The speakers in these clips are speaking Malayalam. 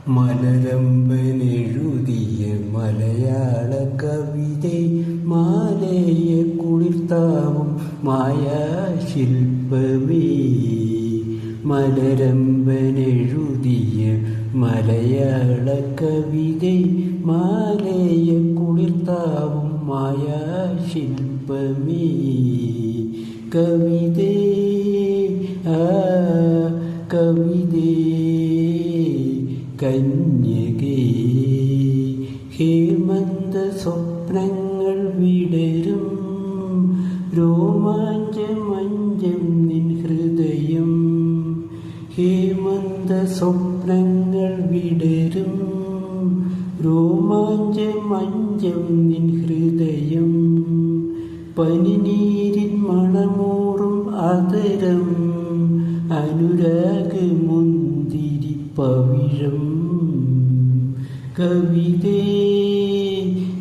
മലരമ്പനെഴുതിയ മലയാള കവിതേ മാലയ കുളിർത്താവും മായാശില്പമേ. മലരമ്പനെഴുതിയ മലയാള കവിതേ മാലയ കുളിർത്താവും മായാശില്പമേ. കവിതേ കവിതേ കന്യകേ, ഹേമന്ത സ്വപ്നങ്ങൾ വിടരും രോമാഞ്ചമഞ്ചം നിൻ ഹൃദയം. ഹേമന്ത സ്വപ്നങ്ങൾ വിടരും രോമാഞ്ചമഞ്ചം നിൻ ഹൃദയം. പനിനീരിൻ മണമൂറും അതരം അനുരാഗമുന്തിരി പവിഴം. കവിതേ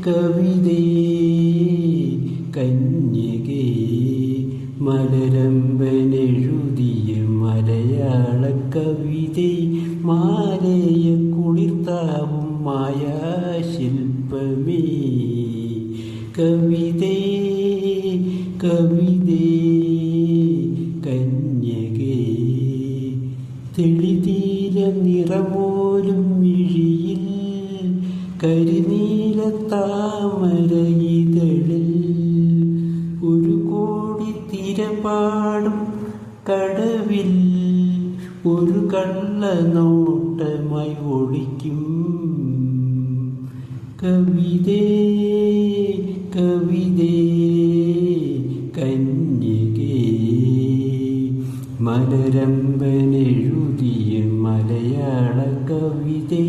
കവിതേ കന്യകേ, മലരമ്പനെഴുതിയ മലയാള കവിതേ മാലയ കുളിർത്താവും മായാശില്പമേ. കവിതേ കവിതേ കന്യകേ, തെളിനീല നിറമോലും മിഴിയിൽ കരിനീല താമര ഇതളിൽ ഒരു കോടി തിരപാടും കടവിൽ ഒരു കള്ളനോട്ടമായി ഒളിക്കും. കവിതേ കവിതേ കന്യകേ, മലരമ്പനെഴുതിയ മലയാള കവിതേ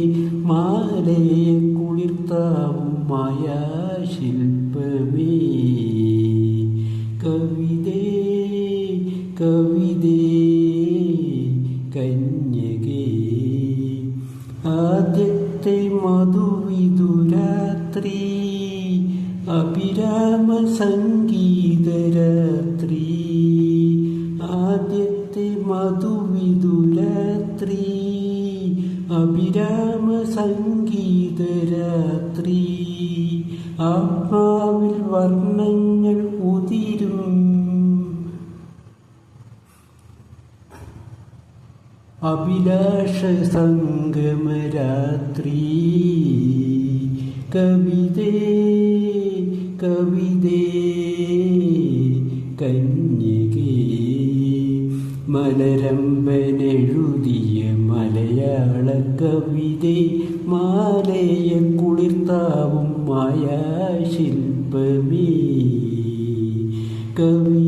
മാലയ കുളിർത്താവും മായാശില്പമേ. കവിതേ കവിതേ കന്യകേ, ആദ്യത്തെ മധുവിധുരാത്രി അഭിരാമ സംഗീതരാത്രി. ആദ്യത്തെ മധുവിധുരാത്രി അഭിരാമ സംഗീതരാത്രി. ആത്മാവിൽ വർണ്ണങ്ങൾ ഉതിരും അഭിലാഷ സംഗമരാത്രി. കവിതേ കവിതേ കന്യകേ, മലരമ്പനെഴുതിയ മലയാള കവിതേ മാലയ കുളിർത്താവും മായാശില്പമേ. കവി